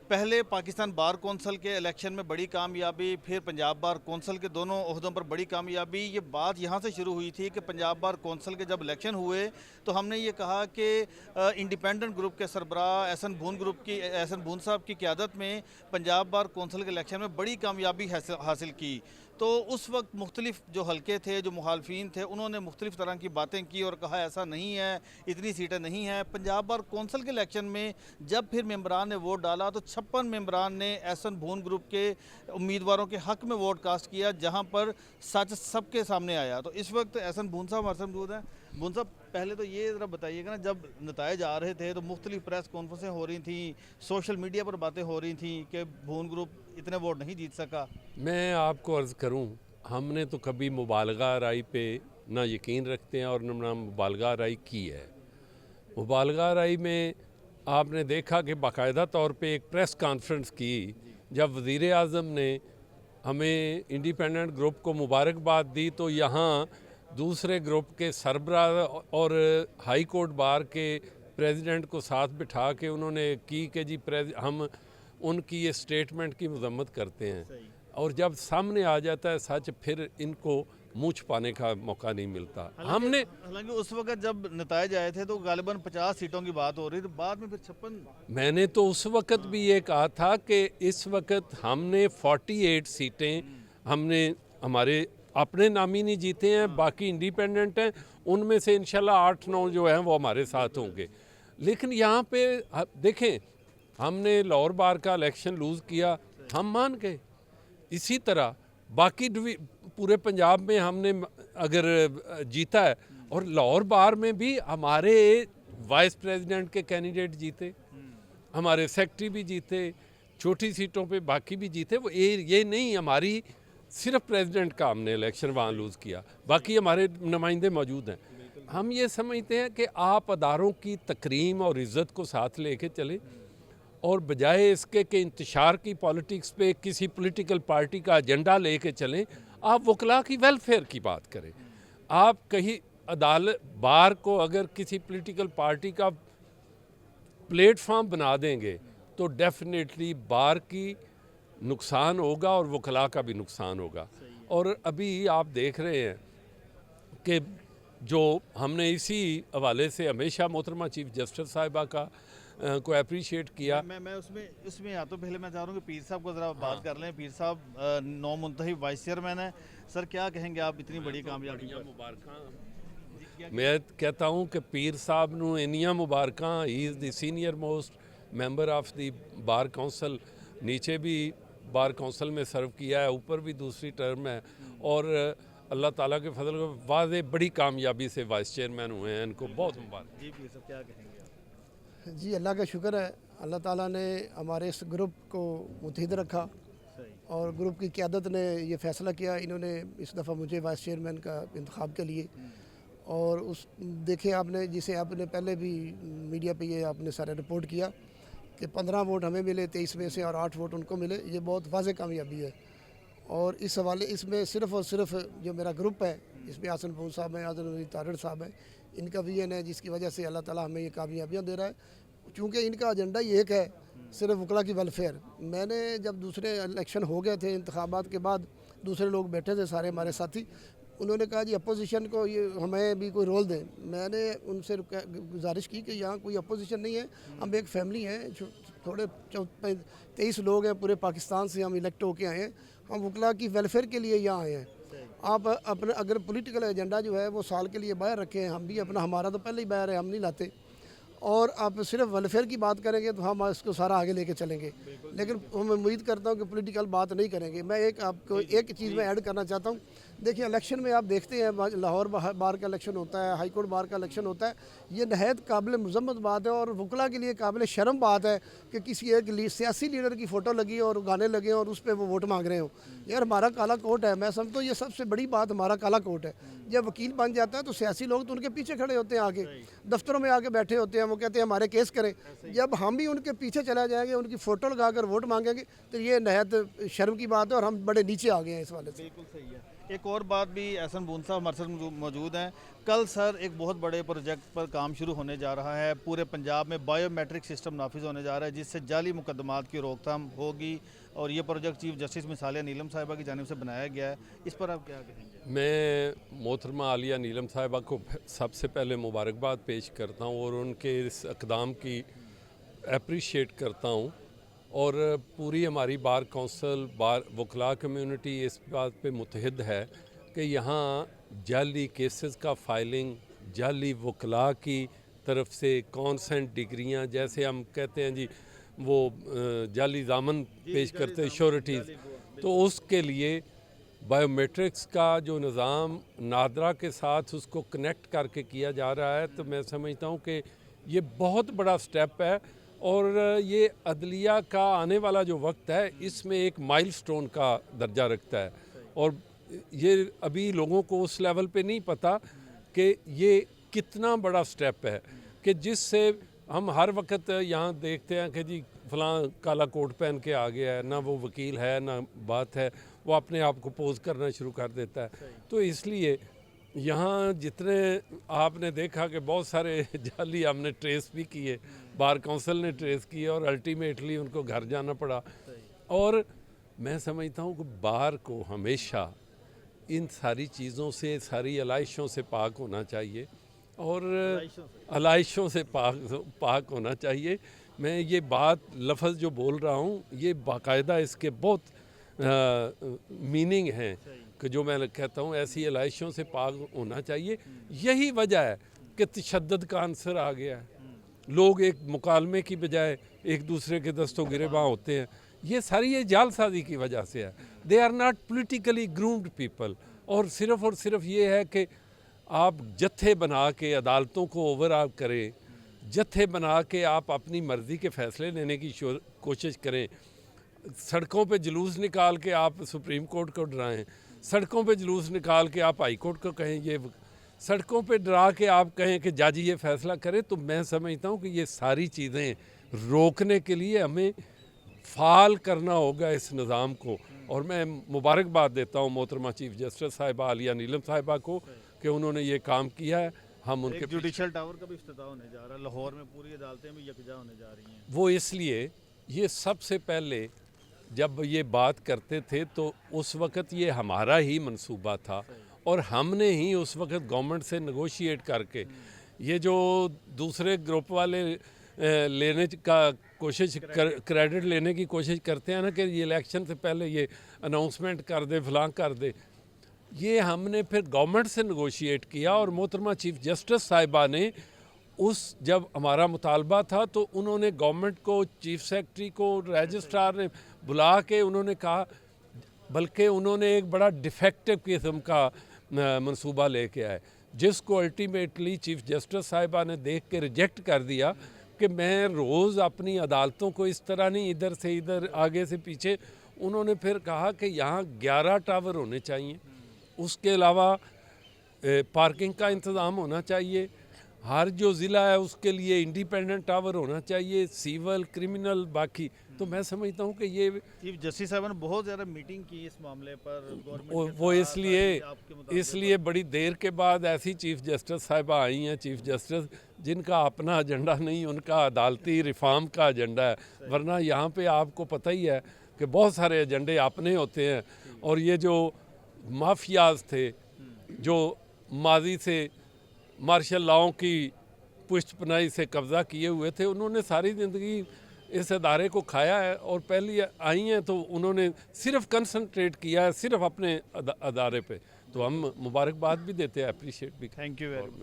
पहले Pakistan bar council के election में बड़ी कामयाबी, फिर पंजाब बार कौंसिल के दोनों ओहदों पर बड़ी कामयाबी। ये बात यहाँ से शुरू हुई थी कि पंजाब बार कौंसिल के जब इलेक्शन हुए तो हमने ये कहा कि इंडिपेंडेंट ग्रुप के सरबराह एहसन बून साहब की क़यादत में पंजाब बार कौंसिल के इलेक्शन में बड़ी कामयाबी हासिल की। तो उस वक्त मुख्तलिफ जो हलके थे, जो मुखालफिन थे, उन्होंने मुख्तलिफ तरह की बातें की और कहा ऐसा नहीं है, इतनी सीटें नहीं हैं। पंजाब बार कौंसिल के इलेक्शन में जब फिर मेंबरान ने वोट डाला तो 56 मेंबरान ने एहसन बून ग्रुप के उम्मीदवारों के हक़ में वोट कास्ट किया, जहां पर सच सबके सामने आया। तो इस वक्त एहसन बून साहब हमारे साथ मौजूद हैं। बून साहब, पहले तो ये ज़रा बताइएगा ना, जब नताइज आ रहे थे तो मुख्तलिफ प्रेस कॉन्फ्रेंसें हो रही थी, सोशल मीडिया पर बातें हो रही थी कि बून ग्रुप इतने वोट नहीं जीत सका। मैं आपको अर्ज़ करूं, हमने तो कभी मुबालगा राय पे ना यकीन रखते हैं और ना मुबालगा राय की है। मुबालगा राय में आपने देखा कि बाकायदा तौर पे एक प्रेस कॉन्फ्रेंस की जब वज़ीर आज़म ने हमें इंडिपेंडेंट ग्रुप को मुबारकबाद दी, तो यहाँ दूसरे ग्रुप के सरबराह और हाई कोर्ट बार के प्रेसिडेंट को साथ बिठा के उन्होंने की कि जी हम उनकी ये स्टेटमेंट की मजम्मत करते हैं, और जब सामने आ जाता है सच, फिर इनको मुँह छुपाने का मौका नहीं मिलता। हालांकि उस वक्त जब नताइज आए थे तो गालिबन 50 सीटों की बात हो रही थी, बाद में फिर 56। मैंने तो उस वक्त भी ये कहा था कि इस वक्त हमने 48 सीटें हमने हमारे अपने नामी जीते हैं, बाकी इंडिपेंडेंट हैं, उनमें से इंशाल्लाह 8-9 जो हैं वो हमारे साथ होंगे। लेकिन यहाँ पे देखें, हमने लाहौर बार का इलेक्शन लूज़ किया, हम मान गए। इसी तरह बाकी पूरे पंजाब में हमने अगर जीता है, और लाहौर बार में भी हमारे वाइस प्रेसिडेंट के कैंडिडेट जीते, हमारे सेक्रेटरी भी जीते, छोटी सीटों पे बाकी भी जीते। वो ये नहीं हमारी सिर्फ प्रेसिडेंट का हमने इलेक्शन वहाँ लूज़ किया, बाकी हमारे नुमाइंदे मौजूद हैं। हम ये समझते हैं कि आप अदारों की तकरीम और इज़्ज़त को साथ लेके चले, और बजाय इसके कि इंतशार की पॉलिटिक्स पे किसी पॉलिटिकल पार्टी का एजेंडा लेके चलें, आप वकला की वेलफेयर की बात करें। आप कहीं अदालत बार को अगर किसी पॉलिटिकल पार्टी का प्लेटफॉर्म बना देंगे तो डेफिनेटली बार की नुकसान होगा और वकला का भी नुकसान होगा। और अभी आप देख रहे हैं कि जो हमने इसी हवाले से हमेशा मोहतरमा चीफ जस्टिस साहिबा का को अप्रिशिएट किया। मैं उसमें आता हूँ। पहले मैं चाह रहा हूँ कि पीर साहब को ज़रा बात कर लें। पीर साहब नौ मुंतखब वाइस चेयरमैन है। सर, क्या कहेंगे आप इतनी बड़ी कामयाबी पर? मुबारक। मैं कहता हूँ कि पीर साहब नूं इन्नियां मुबारकां। He is the senior most member of the bar council, नीचे भी बार काउंसिल में सर्व किया है, ऊपर भी दूसरी टर्म है, और अल्लाह ताला के फजल को वाज़े बड़ी कामयाबी से वाइस चेयरमैन हुए हैं। इनको बहुत मुबारक। जी पीर साहब, क्या कहेंगे? जी, अल्लाह का शुक्र है, अल्लाह ताला ने हमारे इस ग्रुप को मुतहिद रखा और ग्रुप की क़यादत ने ये फ़ैसला किया। इन्होंने इस दफ़ा मुझे वाइस चेयरमैन का इंतखाब के लिए, और उस देखे आपने, जिसे आपने पहले भी मीडिया पे ये आपने सारे रिपोर्ट किया कि 15 वोट हमें मिले 23 में से, और 8 वोट उनको मिले। ये बहुत वाज़े कामयाबी है। और इस हवाले इसमें सिर्फ़ और सिर्फ जो मेरा ग्रुप है, इसमें एहसन बून साहब हैं, आज़म तारड़ साहब हैं, इनका विजन है, जिसकी वजह से अल्लाह ताला हमें ये कामयाबियाँ दे रहा है। चूँकि इनका एजेंडा ही एक है, सिर्फ वकला की वेलफेयर। मैंने जब दूसरे इलेक्शन हो गए थे, इंतखाबात के बाद दूसरे लोग बैठे थे सारे हमारे साथी, उन्होंने कहा जी अपोजिशन को ये हमें भी कोई रोल दें। मैंने उनसे गुजारिश की कि यहाँ कोई अपोजिशन नहीं है, हम एक फैमिली हैं, थोड़े 23 लोग हैं, पूरे पाकिस्तान से हम इलेक्ट होके आए हैं, हम वकला की वेलफेयर के लिए यहाँ आए हैं। आप अपने अगर पॉलिटिकल एजेंडा जो है वो साल के लिए बाहर रखें, हम भी अपना, हमारा तो पहले ही बाहर है, हम नहीं लाते, और आप सिर्फ वेलफेयर की बात करेंगे तो हम इसको सारा आगे लेके चलेंगे। लेकिन मैं उम्मीद करता हूँ कि पॉलिटिकल बात नहीं करेंगे। मैं आपको एक चीज़ में ऐड करना चाहता हूँ। देखिए, इलेक्शन में आप देखते हैं, लाहौर बार का इलेक्शन होता है, हाई कोर्ट बार का इलेक्शन होता है, ये नहायत काबिल मज़म्मत बात है और वकला के लिए काबिल शर्म बात है कि किसी एक सियासी लीडर की फ़ोटो लगी और गाने लगे और उस पर वो वोट मांग रहे हो। यार, हमारा काला कोट है, मैं समझता हूँ ये सबसे बड़ी बात हमारा काला कोट है। जब वकील बन जाता है तो सियासी लोग तो उनके पीछे खड़े होते हैं, आगे दफ्तरों में आके बैठे होते हैं, वो कहते हैं हमारे केस करें। जब हम भी उनके पीछे चला जाएंगे, उनकी फ़ोटो लगा कर वोट मांगेंगे, तो ये नहायत शर्म की बात है और हम बड़े नीचे आ गए हैं इस वाले से। बिल्कुल सही है। एक और बात भी, एहसन बून साहब हमारे साथ मौजूद हैं। कल सर एक बहुत बड़े प्रोजेक्ट पर काम शुरू होने जा रहा है। पूरे पंजाब में बायोमेट्रिक सिस्टम नाफिज होने जा रहा है, जिससे जाली मुकदमात की रोकथाम होगी। और ये project chief justice miss Aalia Neelum साहिबा की जानिब से बनाया गया है। इस पर आप क्या कहेंगे? मैं मोहतरमा आलिया नीलम साहिबा को सबसे पहले मुबारकबाद पेश करता हूँ और उनके इस इक़दाम की अप्रिशिएट करता हूँ। और पूरी हमारी बार काउंसिल, बार वकला कम्युनिटी इस बात पे मुतहद है कि यहाँ जाली केसेस का फाइलिंग, जाली वकला की तरफ से कॉन्सेंट डिग्रियाँ, जैसे हम कहते हैं जी वो जाली दामन पेश करते हैं श्योरिटीज़, तो उसके लिए बायोमेट्रिक्स का जो निज़ाम नादरा के साथ उसको कनेक्ट करके किया जा रहा है, तो मैं समझता हूँ कि ये बहुत बड़ा स्टेप है। और ये अदलिया का आने वाला जो वक्त है इसमें एक माइलस्टोन का दर्जा रखता है। और ये अभी लोगों को उस लेवल पे नहीं पता कि ये कितना बड़ा स्टेप है, कि जिससे हम हर वक्त यहाँ देखते हैं कि जी फलां काला कोट पहन के आ गया है, ना वो वकील है ना बात है, वो अपने आप को पोज करना शुरू कर देता है। तो इसलिए यहाँ जितने आपने देखा कि बहुत सारे जाली हमने ट्रेस भी किए, बार काउंसिल ने ट्रेस किए और अल्टीमेटली उनको घर जाना पड़ा। और मैं समझता हूँ कि बार को हमेशा इन सारी चीज़ों से, सारी आलाइशों से पाक होना चाहिए और आलाइशों से पाक होना चाहिए। मैं ये बात लफ्ज़ जो बोल रहा हूँ ये बाकायदा इसके बहुत मीनिंग हैं कि जो मैं कहता हूँ ऐसी आलाइशों से पाक होना चाहिए। यही वजह है कि तशद्दुद का आंसर आ गया है। लोग एक मुकालमे की बजाय एक दूसरे के दस्तों गिरेबां होते हैं। ये सारी ये जालसाजी की वजह से है। They are not politically groomed people. और सिर्फ ये है कि आप जत्थे बना के अदालतों को ओवरऑल करें, जत्थे बना के आप अपनी मर्ज़ी के फ़ैसले लेने की कोशिश करें, सड़कों पे जुलूस निकाल के आप सुप्रीम कोर्ट को डराएं, सड़कों पे जुलूस निकाल के आप हाई कोर्ट को कहें, ये सड़कों पे डरा के आप कहें कि जज ये फ़ैसला करे। तो मैं समझता हूँ कि ये सारी चीज़ें रोकने के लिए हमें फ़ाल करना होगा इस निज़ाम को। और मैं मुबारकबाद देता हूँ मोहतरमा चीफ जस्टिस साहिबा आलिया नीलम साहिबा को कि उन्होंने ये काम किया है। हम उनके जुडिशल टावर का भी इफ्तिताह होने जा रहा है, लाहौर में पूरी अदालतें भी यकजा होने जा रही हैं। वो इसलिए ये सबसे पहले जब ये बात करते थे तो उस वक़्त ये हमारा ही मंसूबा था और हमने ही उस वक़्त गवर्नमेंट से नेगोशिएट करके ये जो दूसरे ग्रुप वाले लेने का कोशिश क्रेडिट लेने की कोशिश करते हैं ना कि ये इलेक्शन से पहले ये अनाउंसमेंट कर दे, फलां कर दे, ये हमने फिर गवर्नमेंट से नेगोशिएट किया। और मोहतरमा चीफ जस्टिस साहिबा ने उस जब हमारा मुतालबा था तो उन्होंने गवर्नमेंट को, चीफ सेक्रेटरी को, रजिस्ट्रार ने बुला के उन्होंने कहा, बल्कि उन्होंने एक बड़ा डिफेक्टिव किस्म का मंसूबा लेके आए जिसको अल्टीमेटली चीफ जस्टिस साहिबा ने देख के रिजेक्ट कर दिया कि मैं रोज़ अपनी अदालतों को इस तरह नहीं इधर से इधर, आगे से पीछे। उन्होंने फिर कहा कि यहाँ 11 टावर होने चाहिए, उसके अलावा पार्किंग का इंतज़ाम होना चाहिए, हर जो ज़िला है उसके लिए इंडिपेंडेंट टावर होना चाहिए, सिविल, क्रिमिनल, बाकी। तो मैं समझता हूँ कि ये चीफ जस्टिस साहब ने बहुत ज़्यादा मीटिंग की इस मामले पर वो इसलिए बड़ी देर के बाद ऐसी चीफ जस्टिस साहिबा आई हैं, चीफ जस्टिस जिनका अपना एजेंडा नहीं, उनका अदालती रिफॉर्म का एजेंडा है। वरना यहाँ पे आपको पता ही है कि बहुत सारे एजेंडे अपने होते हैं। और ये जो माफियाज थे जो माजी से मार्शल लॉ की पुष्टपनाही से कब्ज़ा किए हुए थे, उन्होंने सारी ज़िंदगी इस अदारे को खाया है और पहली आई हैं तो उन्होंने सिर्फ कंसंट्रेट किया है सिर्फ अपने अदारे पे। तो हम मुबारकबाद भी देते हैं, अप्रिशिएट भी। Thank you very much.